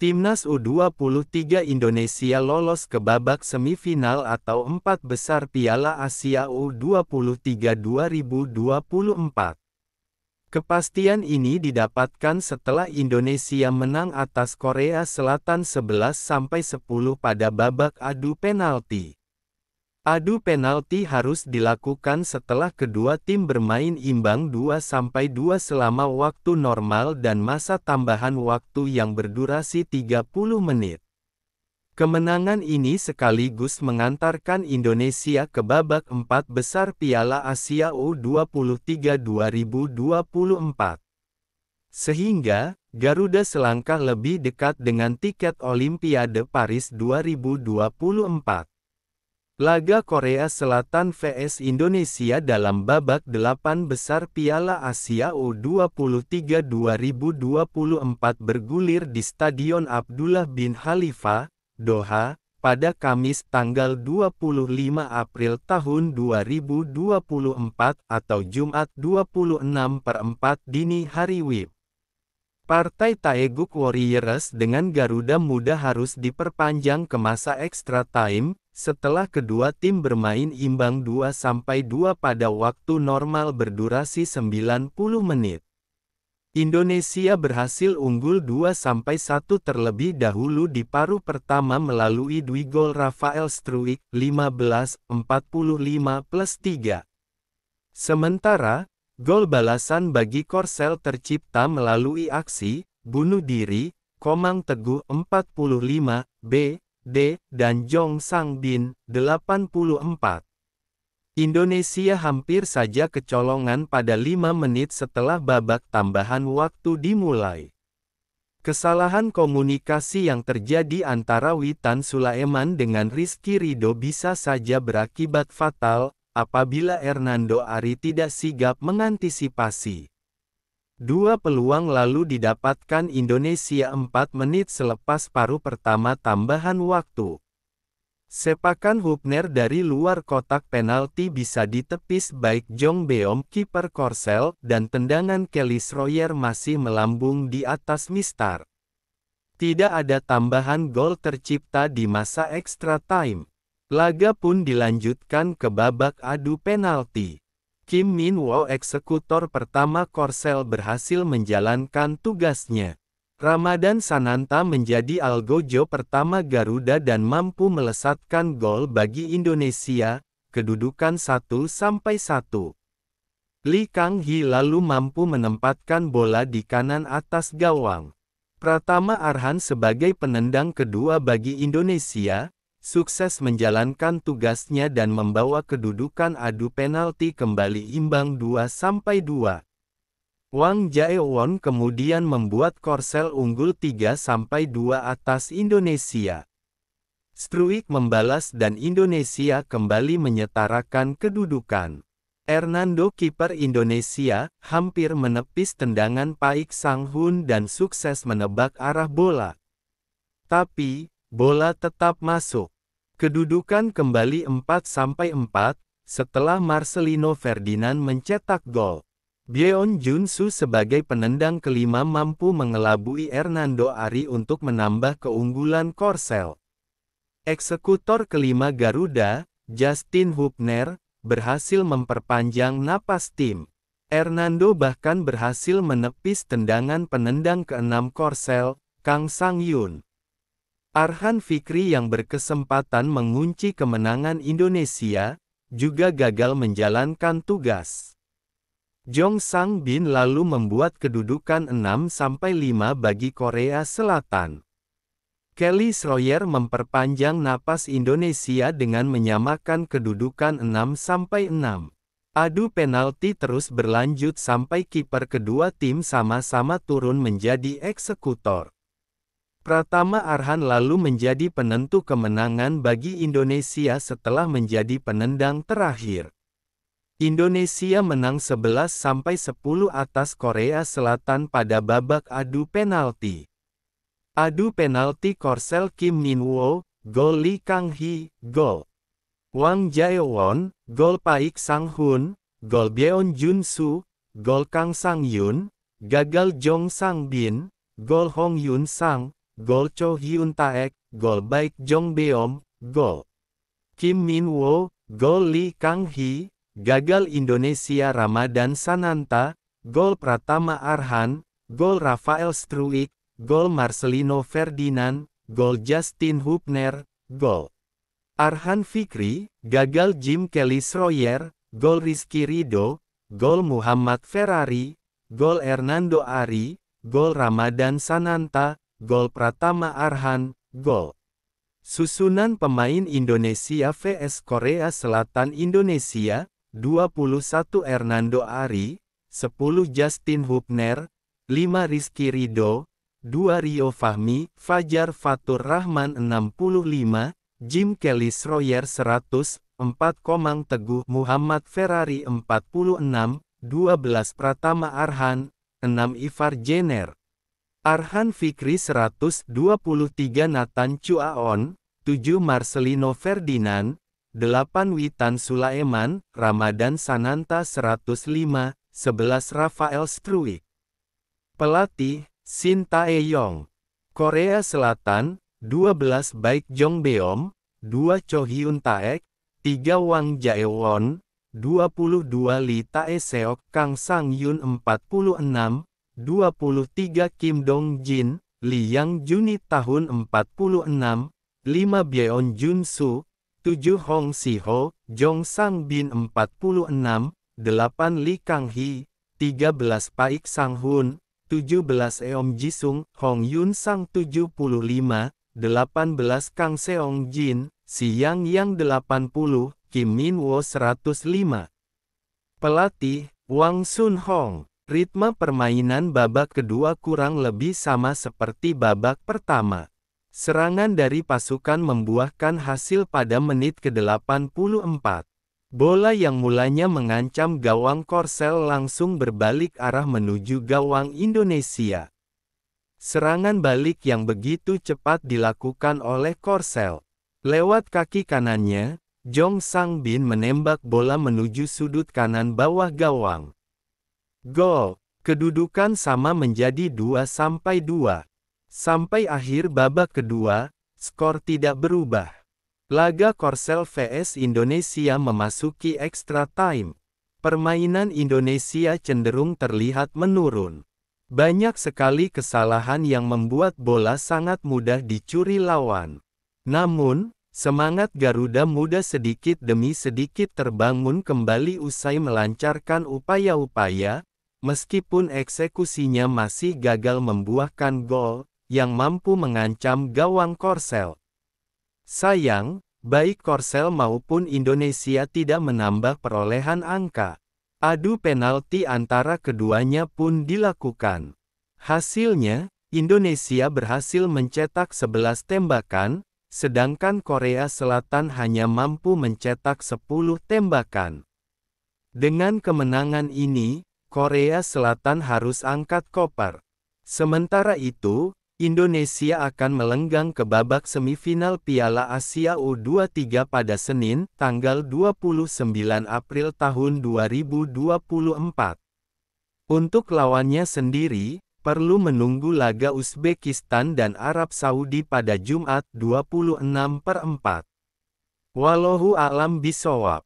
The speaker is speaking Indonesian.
Timnas U23 Indonesia lolos ke babak semifinal atau 4 besar Piala Asia U23 2024. Kepastian ini didapatkan setelah Indonesia menang atas Korea Selatan 11-10 pada babak adu penalti. Adu penalti harus dilakukan setelah kedua tim bermain imbang 2-2 selama waktu normal dan masa tambahan waktu yang berdurasi 30 menit. Kemenangan ini sekaligus mengantarkan Indonesia ke babak 4 besar Piala Asia U23 2024. Sehingga, Garuda selangkah lebih dekat dengan tiket Olimpiade Paris 2024. Laga Korea Selatan vs Indonesia dalam babak 8 besar Piala Asia U23 2024 bergulir di Stadion Abdullah bin Khalifa, Doha, pada Kamis tanggal 25 April tahun 2024 atau Jumat 26/4 dini hari WIB. Partai Taeguk Warriors dengan Garuda Muda harus diperpanjang ke masa extra time, setelah kedua tim bermain imbang 2-2 pada waktu normal berdurasi 90 menit. Indonesia berhasil unggul 2-1 terlebih dahulu di paruh pertama melalui dua gol Rafael Struijk, 15:45+3. Sementara, gol balasan bagi Korsel tercipta melalui aksi bunuh diri Komang Teguh 45, D, dan Jong Sang Bin, 84. Indonesia hampir saja kecolongan pada 5 menit setelah babak tambahan waktu dimulai. Kesalahan komunikasi yang terjadi antara Witan Sulaiman dengan Rizky Ridho bisa saja berakibat fatal, apabila Hernando Ari tidak sigap mengantisipasi. Dua peluang lalu didapatkan Indonesia 4 menit selepas paruh pertama tambahan waktu. Sepakan Hubner dari luar kotak penalti bisa ditepis baik Jong Beom kiper Korsel dan tendangan Kelly Schroyer masih melambung di atas mistar. Tidak ada tambahan gol tercipta di masa extra time. Laga pun dilanjutkan ke babak adu penalti. Kim Min Woo, eksekutor pertama Korsel, berhasil menjalankan tugasnya. Ramadan Sananta menjadi algojo pertama Garuda dan mampu melesatkan gol bagi Indonesia, kedudukan 1-1. Lee Kang Hee lalu mampu menempatkan bola di kanan atas gawang. Pratama Arhan sebagai penendang kedua bagi Indonesia, sukses menjalankan tugasnya dan membawa kedudukan adu penalti kembali imbang 2-2. Wang Jaewon kemudian membuat Korsel unggul 3-2 atas Indonesia. Struijk membalas dan Indonesia kembali menyetarakan kedudukan. Hernando kiper Indonesia hampir menepis tendangan Paik Sang-hun dan sukses menebak arah bola. Tapi, bola tetap masuk. Kedudukan kembali 4-4, setelah Marcelino Ferdinand mencetak gol. Byeon Junsu sebagai penendang kelima mampu mengelabui Hernando Ari untuk menambah keunggulan Korsel. Eksekutor kelima Garuda, Justin Hubner, berhasil memperpanjang napas tim. Hernando bahkan berhasil menepis tendangan penendang keenam Korsel, Kang Sang-yun. Arhan Fikri yang berkesempatan mengunci kemenangan Indonesia, juga gagal menjalankan tugas. Jong Sang Bin lalu membuat kedudukan 6-5 bagi Korea Selatan. Kelly Schroyer memperpanjang napas Indonesia dengan menyamakan kedudukan 6-6. Adu penalti terus berlanjut sampai kiper kedua tim sama-sama turun menjadi eksekutor. Pratama Arhan lalu menjadi penentu kemenangan bagi Indonesia setelah menjadi penendang terakhir. Indonesia menang 11-10 atas Korea Selatan pada babak adu penalti. Adu penalti Korsel Kim Min Woo, gol Lee Kang Hee, gol Wang Jaewon, gol Paik Sang-hun, gol Byeon Junsu, gol Kang Sang-yun, gagal Jong Sang Bin, gol Hong Yun Sang, gol Cho Hyun Taek, gol Baek Jong Beom, gol Kim Min Woo, gol Lee Kang Hee, gagal Indonesia Ramadan Sananta, gol Pratama Arhan, gol Rafael Struijk, gol Marcelino Ferdinand, gol Justin Hubner, gol Arhan Fikri, gagal Jim Kelly Schroyer, gol Rizky Ridho, gol Muhammad Ferrari, gol Hernando Ari, gol Ramadan Sananta, gol Pratama Arhan, gol. Susunan pemain Indonesia vs Korea Selatan. Indonesia, 21 Hernando Ari, 10 Justin Hubner, 5 Rizky Ridho, 2 Rio Fahmi, Fajar Fatur Rahman 65, Jim Kelly Schroyer 100, 4 Komang Teguh Muhammad Ferrari 46, 12 Pratama Arhan, 6 Ivar Jenner. Arhan Fikri 123 Nathan Chuaon, 7 Marcelino Ferdinand, 8 Witan Sulaiman, Ramadan Sananta 105, 11 Rafael Struijk. Pelatih, Shin Tae-yong. Korea Selatan, 12 Baek Jong Beom, 2 Cho Hyun Taek, 3 Wang Jae-won, 22 Lee Tae-seok Kang Sang-yun 46, 23 Kim Dong-jin, Lee Yang-junit tahun 46, 5 Byeon Jun-soo, 7 Hong Si-ho, Jong Sang-bin 46, 8 Lee Kang-hee, 13 Paik Sang-hun, 17 Eom Jisung, Hong Yun-sang 75, 18 Kang Seong-jin, Si Yang 80, Kim Min Woo 105. Pelatih, Wang Sun-hong. Ritme permainan babak kedua kurang lebih sama seperti babak pertama. Serangan dari pasukan membuahkan hasil pada menit ke-84. Bola yang mulanya mengancam gawang Korsel langsung berbalik arah menuju gawang Indonesia. Serangan balik yang begitu cepat dilakukan oleh Korsel. Lewat kaki kanannya, Jong Sang-bin menembak bola menuju sudut kanan bawah gawang. Gol. Kedudukan sama menjadi 2-2. Sampai akhir babak kedua, skor tidak berubah. Laga Korsel vs Indonesia memasuki extra time. Permainan Indonesia cenderung terlihat menurun. Banyak sekali kesalahan yang membuat bola sangat mudah dicuri lawan. Namun, semangat Garuda Muda sedikit demi sedikit terbangun kembali usai melancarkan upaya-upaya, meskipun eksekusinya masih gagal membuahkan gol yang mampu mengancam gawang Korsel. Sayang, baik Korsel maupun Indonesia tidak menambah perolehan angka. Adu penalti antara keduanya pun dilakukan. Hasilnya, Indonesia berhasil mencetak 11 tembakan, sedangkan Korea Selatan hanya mampu mencetak 10 tembakan. Dengan kemenangan ini, Korea Selatan harus angkat koper. Sementara itu, Indonesia akan melenggang ke babak semifinal Piala Asia U23 pada Senin, tanggal 29 April tahun 2024. Untuk lawannya sendiri, perlu menunggu laga Uzbekistan dan Arab Saudi pada Jumat 26/4. Wallahu a'lam bishawab.